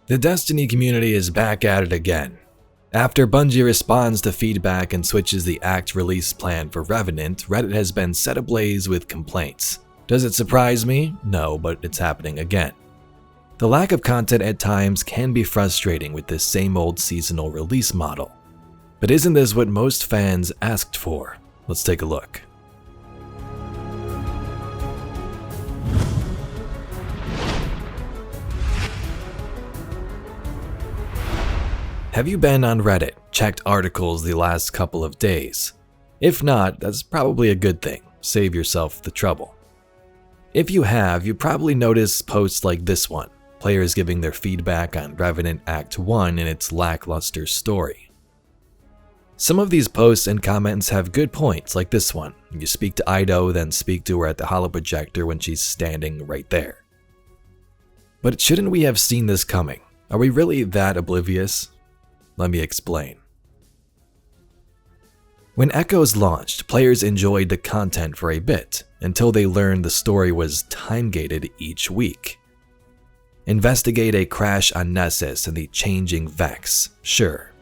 The Destiny community is back at it again. After Bungie responds to feedback and switches the Act release plan for Revenant, Reddit has been set ablaze with complaints. Does it surprise me? No, but it's happening again. The lack of content at times can be frustrating with this same old seasonal release model. But isn't this what most fans asked for? Let's take a look. Have you been on Reddit, checked articles the last couple of days? If not, that's probably a good thing. Save yourself the trouble. If you have, you probably noticed posts like this one, players giving their feedback on Revenant Act 1 and its lackluster story. Some of these posts and comments have good points, like this one. You speak to Ido, then speak to her at the holoprojector when she's standing right there. But shouldn't we have seen this coming? Are we really that oblivious? Let me explain. When Echoes launched, players enjoyed the content for a bit, until they learned the story was time-gated each week. Investigate a crash on Nessus and the changing Vex, sure.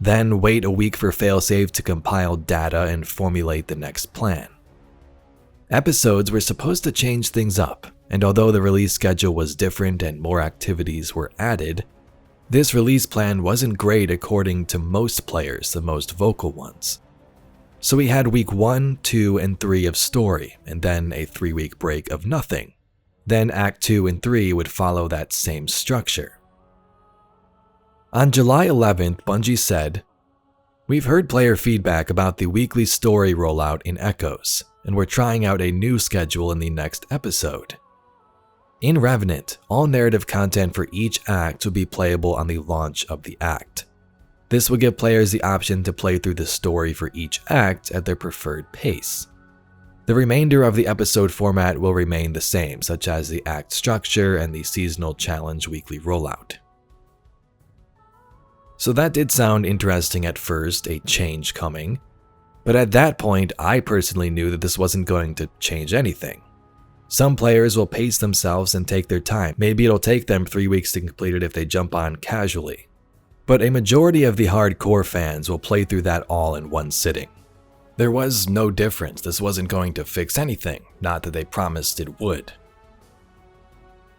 Then wait a week for failsafe to compile data and formulate the next plan. Episodes were supposed to change things up, and although the release schedule was different and more activities were added, this release plan wasn't great according to most players, the most vocal ones. So we had week 1, 2, and 3 of story, and then a 3-week break of nothing. Then Act 2 and 3 would follow that same structure. On July 11th, Bungie said, "We've heard player feedback about the weekly story rollout in Echoes, and we're trying out a new schedule in the next episode. In Revenant, all narrative content for each act will be playable on the launch of the act. This will give players the option to play through the story for each act at their preferred pace. The remainder of the episode format will remain the same, such as the act structure and the seasonal challenge weekly rollout." So that did sound interesting at first, a change coming, but at that point I personally knew that this wasn't going to change anything. Some players will pace themselves and take their time. Maybe it'll take them 3 weeks to complete it if they jump on casually. But a majority of the hardcore fans will play through that all in one sitting. There was no difference. This wasn't going to fix anything, not that they promised it would.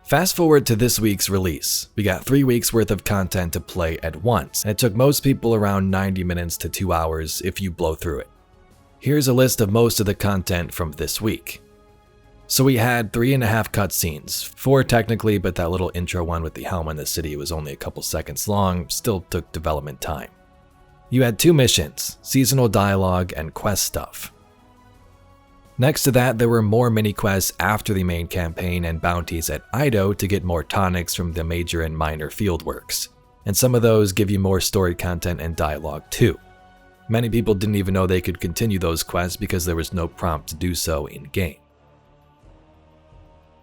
Fast forward to this week's release. We got 3 weeks worth of content to play at once, and it took most people around 90 minutes to 2 hours if you blow through it. Here's a list of most of the content from this week. So we had 3.5 cutscenes, 4 technically, but that little intro one with the helm in the city was only a couple seconds long, still took development time. You had 2 missions, seasonal dialogue and quest stuff. Next to that, there were more mini-quests after the main campaign and bounties at Ido to get more tonics from the major and minor fieldworks, and some of those give you more story content and dialogue too. Many people didn't even know they could continue those quests because there was no prompt to do so in-game.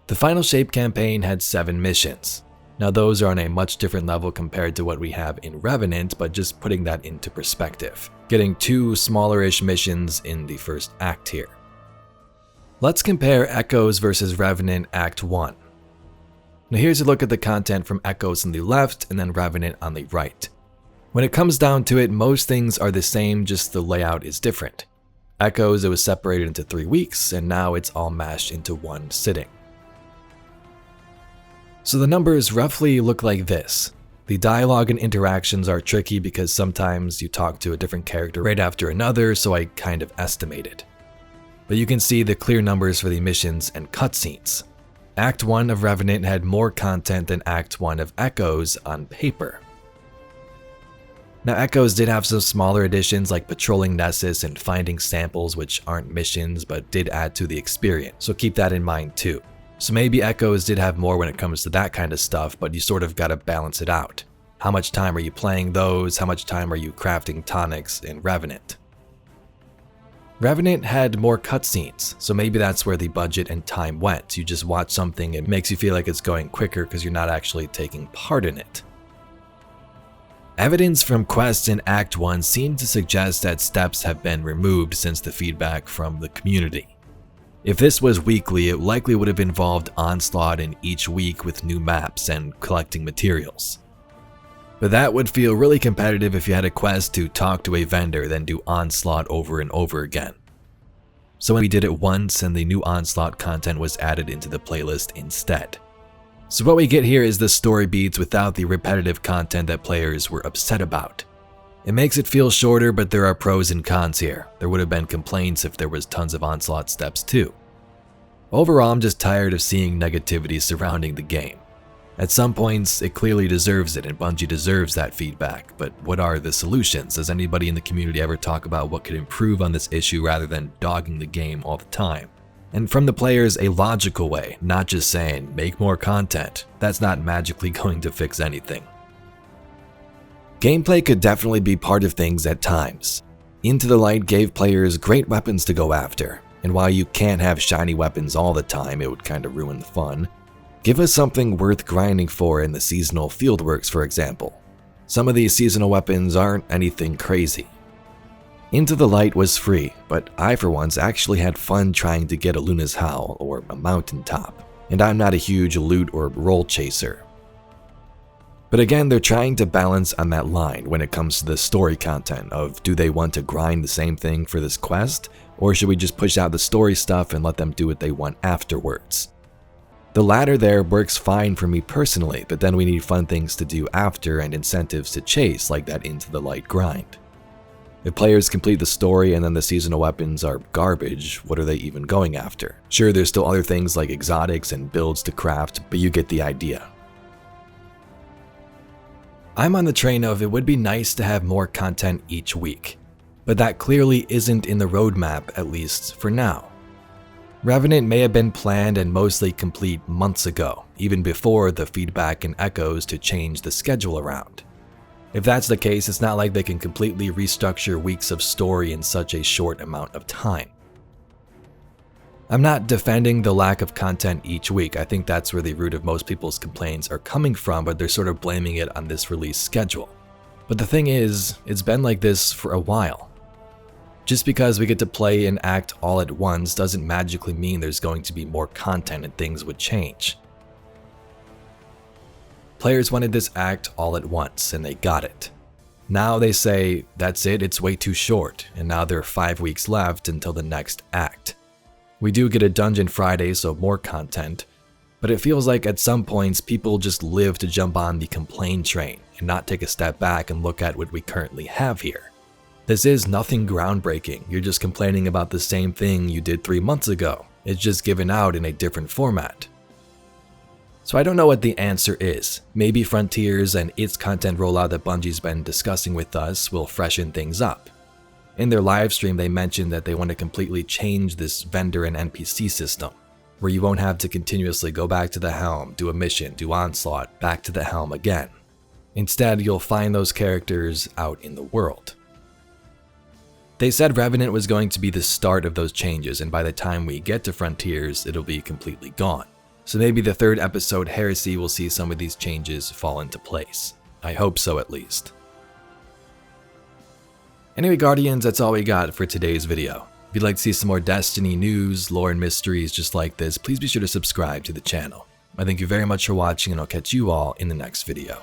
The Final Shape campaign had 7 missions. Now those are on a much different level compared to what we have in Revenant, but just putting that into perspective, getting 2 smaller-ish missions in the first act here. Let's compare Echoes versus Revenant Act 1. Now here's a look at the content from Echoes on the left and then Revenant on the right. When it comes down to it, most things are the same, just the layout is different. Echoes, it was separated into 3 weeks, and now it's all mashed into one sitting. So the numbers roughly look like this. The dialogue and interactions are tricky because sometimes you talk to a different character right after another, so I kind of estimated. But you can see the clear numbers for the missions and cutscenes. Act 1 of Revenant had more content than Act 1 of Echoes on paper. Now Echoes did have some smaller additions like patrolling Nessus and finding samples, which aren't missions but did add to the experience, so keep that in mind too. So maybe Echoes did have more when it comes to that kind of stuff, but you sort of gotta balance it out. How much time are you playing those? How much time are you crafting tonics in Revenant? Revenant had more cutscenes, so maybe that's where the budget and time went. You just watch something, it makes you feel like it's going quicker because you're not actually taking part in it. Evidence from quests in Act 1 seemed to suggest that steps have been removed since the feedback from the community. If this was weekly, it likely would have involved Onslaught in each week with new maps and collecting materials. But that would feel really competitive if you had a quest to talk to a vendor, then do Onslaught over and over again. So we did it once, and the new Onslaught content was added into the playlist instead. So what we get here is the story beats without the repetitive content that players were upset about. It makes it feel shorter, but there are pros and cons here. There would have been complaints if there was tons of Onslaught steps too. Overall, I'm just tired of seeing negativity surrounding the game. At some points, it clearly deserves it, and Bungie deserves that feedback, but what are the solutions? Does anybody in the community ever talk about what could improve on this issue rather than dogging the game all the time? And from the players, a logical way, not just saying, make more content. That's not magically going to fix anything. Gameplay could definitely be part of things at times. Into the Light gave players great weapons to go after, and while you can't have shiny weapons all the time, it would kind of ruin the fun. Give us something worth grinding for in the seasonal fieldworks, for example. Some of these seasonal weapons aren't anything crazy. Into the Light was free, but I for once actually had fun trying to get a Luna's Howl or a mountaintop, and I'm not a huge loot or roll chaser. But again, they're trying to balance on that line when it comes to the story content of, do they want to grind the same thing for this quest, or should we just push out the story stuff and let them do what they want afterwards? The latter there works fine for me personally, but then we need fun things to do after and incentives to chase, like that Into the Light grind. If players complete the story and then the seasonal weapons are garbage, what are they even going after? Sure, there's still other things like exotics and builds to craft, but you get the idea. I'm on the train of it would be nice to have more content each week, but that clearly isn't in the roadmap, at least for now. Revenant may have been planned and mostly complete months ago, even before the feedback and echoes to change the schedule around. If that's the case, it's not like they can completely restructure weeks of story in such a short amount of time. I'm not defending the lack of content each week. I think that's where the root of most people's complaints are coming from, but they're sort of blaming it on this release schedule. But the thing is, it's been like this for a while. Just because we get to play and act all at once doesn't magically mean there's going to be more content and things would change. Players wanted this act all at once, and they got it. Now they say, that's it, it's way too short, and now there are 5 weeks left until the next act. We do get a Dungeon Friday, so more content, but it feels like at some points people just live to jump on the complain train and not take a step back and look at what we currently have here. This is nothing groundbreaking, you're just complaining about the same thing you did 3 months ago. It's just given out in a different format. So I don't know what the answer is. Maybe Frontiers and its content rollout that Bungie's been discussing with us will freshen things up. In their live stream, they mentioned that they want to completely change this vendor and NPC system, where you won't have to continuously go back to the helm, do a mission, do Onslaught, back to the helm again. Instead, you'll find those characters out in the world. They said Revenant was going to be the start of those changes, and by the time we get to Frontiers, it'll be completely gone. So maybe the 3rd episode, Heresy, will see some of these changes fall into place. I hope so, at least. Anyway, Guardians, that's all we got for today's video. If you'd like to see some more Destiny news, lore, and mysteries just like this, please be sure to subscribe to the channel. I thank you very much for watching, and I'll catch you all in the next video.